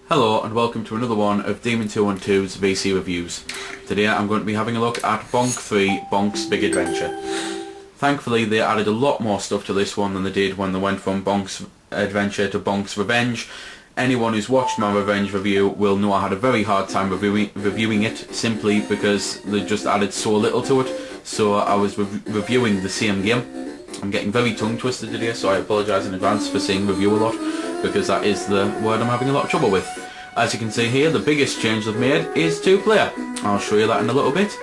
Hello and welcome to another one of Demon 212's VC Reviews. Today I'm going to be having a look at Bonk 3, Bonk's Big Adventure. Thankfully they added a lot more stuff to this one than they did when they went from Bonk's Adventure to Bonk's Revenge. Anyone who's watched my Revenge review will know I had a very hard time reviewing it simply because they just added so little to it. So I was reviewing the same game. I'm getting very tongue twisted today, so I apologise in advance for saying review a lot, because that is the word I'm having a lot of trouble with. As you can see here, the biggest change they've made is 2-player. I'll show you that in a little bit.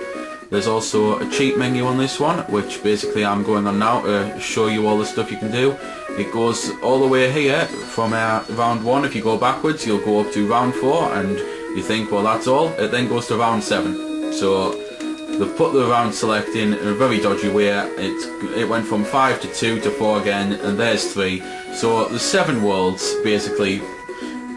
There's also a cheat menu on this one, which basically I'm going on now to show you all the stuff you can do. It goes all the way here from round 1. If you go backwards, you'll go up to round 4, and you think, well, that's all. It then goes to round 7. So they've put the round select in a very dodgy way. It went from 5 to 2 to 4 again, and there's 3. So there's 7 worlds basically,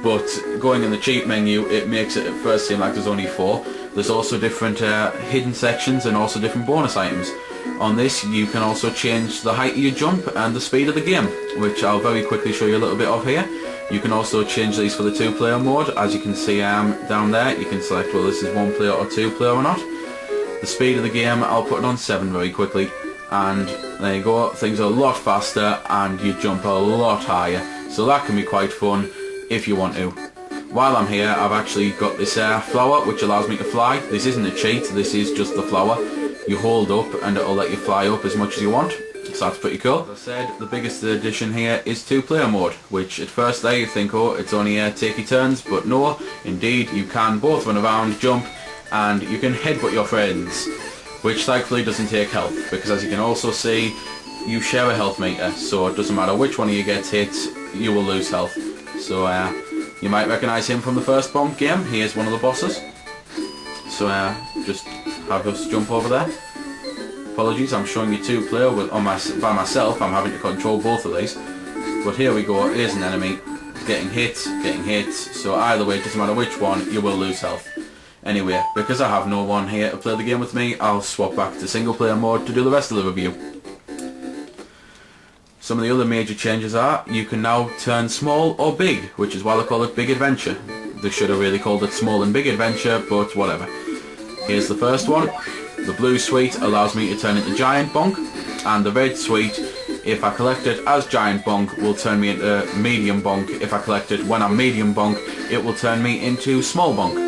but going in the cheat menu it makes it at first seem like there's only 4. There's also different hidden sections and also different bonus items. On this you can also change the height of your jump and the speed of the game, which I'll very quickly show you a little bit of here. You can also change these for the 2-player mode. As you can see down there, you can select whether this is 1-player or 2-player or not. The speed of the game, I'll put it on 7 very quickly, and there you go, things are a lot faster and you jump a lot higher, so that can be quite fun if you want to. While I'm here, I've actually got this flower which allows me to fly. This isn't a cheat, this is just the flower. You hold up and it'll let you fly up as much as you want, so that's pretty cool. As I said, the biggest addition here is 2-player mode, which at first there you think, oh, it's only take your turns, but no, indeed you can both run around, jump, and you can headbutt your friends, which thankfully doesn't take health, because as you can also see, you share a health meter, so it doesn't matter which one of you gets hit, you will lose health. So you might recognise him from the first Bonk game. He is one of the bosses. So just have us jump over there. Apologies, I'm showing you 2-player by myself. I'm having to control both of these. But here we go, here's an enemy getting hit, so either way, it doesn't matter which one, you will lose health. Anyway, because I have no one here to play the game with me, I'll swap back to single-player mode to do the rest of the review. Some of the other major changes are, you can now turn small or big, which is why they call it Big Adventure. They should have really called it Small and Big Adventure, but whatever. Here's the first one. The blue sweet allows me to turn into Giant Bonk, and the red sweet, if I collect it as Giant Bonk, will turn me into Medium Bonk. If I collect it when I'm Medium Bonk, it will turn me into Small Bonk.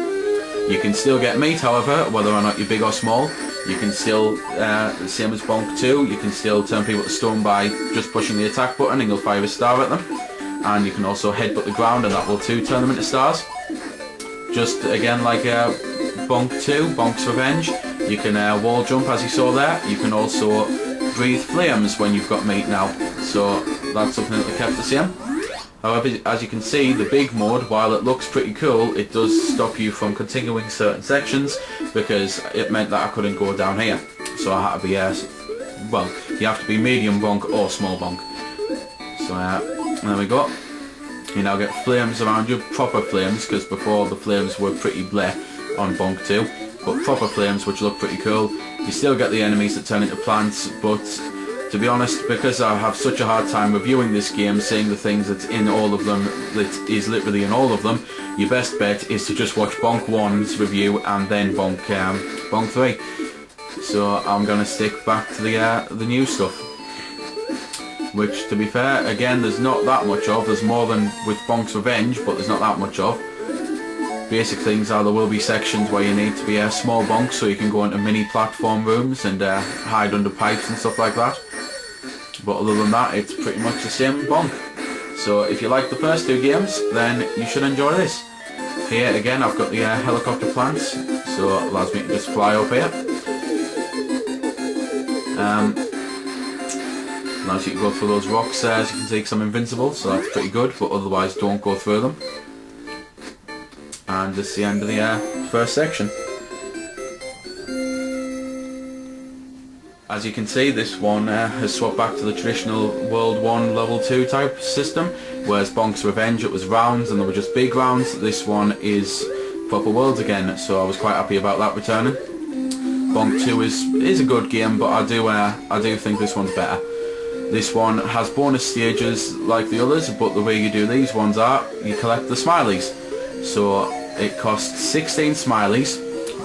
You can still get meat, however, whether or not you're big or small. You can still, the same as Bonk 2, you can still turn people to stone by just pushing the attack button and you'll fire a star at them. And you can also headbutt the ground and that will too turn them into stars. Just again like Bonk 2, Bonk's Revenge, you can wall jump as you saw there. You can also breathe flames when you've got meat now. So that's something that they kept the same. However, as you can see, the big mode, while it looks pretty cool, it does stop you from continuing certain sections because it meant that I couldn't go down here. So I had to be, well, you have to be medium bonk or small bonk. So there we go. You now get flames around you, proper flames, because before the flames were pretty bleh on Bonk 2. But proper flames which look pretty cool. You still get the enemies that turn into plants, but to be honest, because I have such a hard time reviewing this game, saying the things that's in all of them, that is literally in all of them, your best bet is to just watch Bonk 1's review and then Bonk 3. So I'm going to stick back to the new stuff. Which, to be fair, again, there's not that much of. There's more than with Bonk's Revenge, but there's not that much of. Basic things are there will be sections where you need to be a small bonk so you can go into mini platform rooms and hide under pipes and stuff like that. But other than that, it's pretty much the same Bonk. So if you like the first 2 games, then you should enjoy this. Here again, I've got the helicopter plants, so it allows me to just fly up here. Allows you to go through those rocks as you can see, because I'm invincible, so that's pretty good, but otherwise don't go through them. And this is the end of the first section. As you can see, this one has swapped back to the traditional World 1 Level 2 type system, whereas Bonk's Revenge, it was rounds and they were just big rounds. This one is proper worlds again, so I was quite happy about that returning. Bonk 2 is a good game, but I do think this one's better. This one has bonus stages like the others, but the way you do these ones are, you collect the smileys. So it costs 16 smileys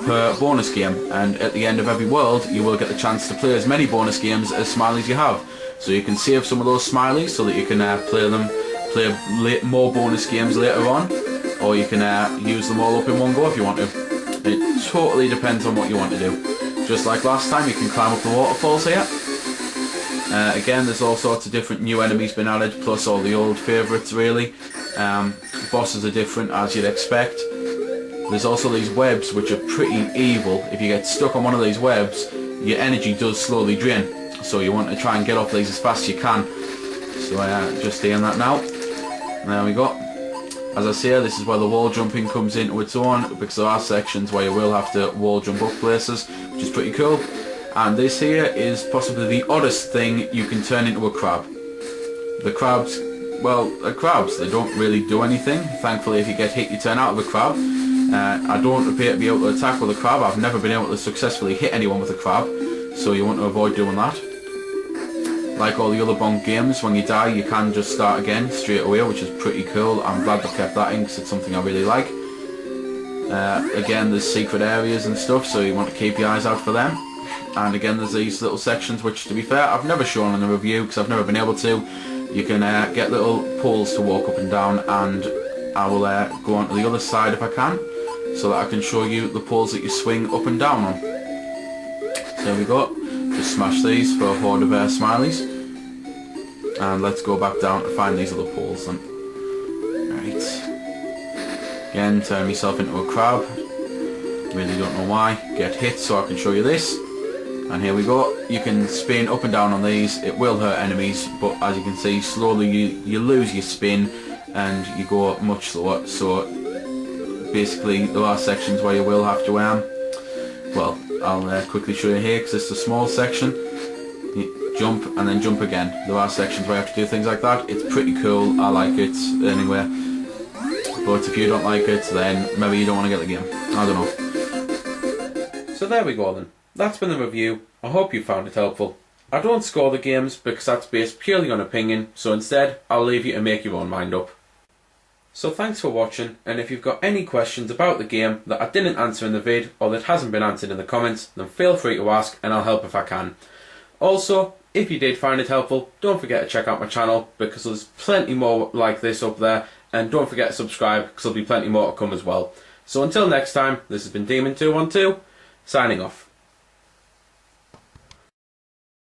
per bonus game, and at the end of every world you will get the chance to play as many bonus games as smileys you have. So you can save some of those smileys so that you can play more bonus games later on, or you can use them all up in one go if you want to. It totally depends on what you want to do. Just like last time, you can climb up the waterfalls here. Again, there's all sorts of different new enemies been added, plus all the old favourites really. Bosses are different as you'd expect. There's also these webs which are pretty evil. If you get stuck on one of these webs, your energy does slowly drain. So you want to try and get off these as fast as you can. So just doing that now. There we go. As I say, this is where the wall jumping comes into its own, because there are sections where you will have to wall jump up places, which is pretty cool. And this here is possibly the oddest thing you can turn into a crab. The crabs, well, they're crabs. They don't really do anything. Thankfully, if you get hit, you turn out of a crab. I don't appear to be able to attack with a crab. I've never been able to successfully hit anyone with a crab, so you want to avoid doing that. Like all the other Bonk games, when you die, you can just start again straight away, which is pretty cool. I'm glad they kept that in because it's something I really like. Again, there's secret areas and stuff, so you want to keep your eyes out for them. And again, there's these little sections which, to be fair, I've never shown in a review because I've never been able to. You can get little poles to walk up and down, and I will go on to the other side if I can, so that I can show you the poles that you swing up and down on. So there we go. Just smash these for a horde of smileys. And let's go back down to find these other poles then. Right. Again, turn myself into a crab. Really don't know why. Get hit so I can show you this. And here we go. You can spin up and down on these. It will hurt enemies, but as you can see, slowly you lose your spin and you go much slower. So basically there are sections where you will have to well, I'll quickly show you here because it's a small section. You jump and then jump again. There are sections where you have to do things like that. It's pretty cool. I like it anyway. But if you don't like it, then maybe you don't want to get the game. I don't know. So there we go then. That's been the review. I hope you found it helpful. I don't score the games because that's based purely on opinion, so instead I'll leave you to make your own mind up. So thanks for watching, and if you've got any questions about the game that I didn't answer in the vid or that hasn't been answered in the comments, then feel free to ask and I'll help if I can. Also, if you did find it helpful, don't forget to check out my channel because there's plenty more like this up there, and don't forget to subscribe because there'll be plenty more to come as well. So until next time, this has been Demon212, signing off.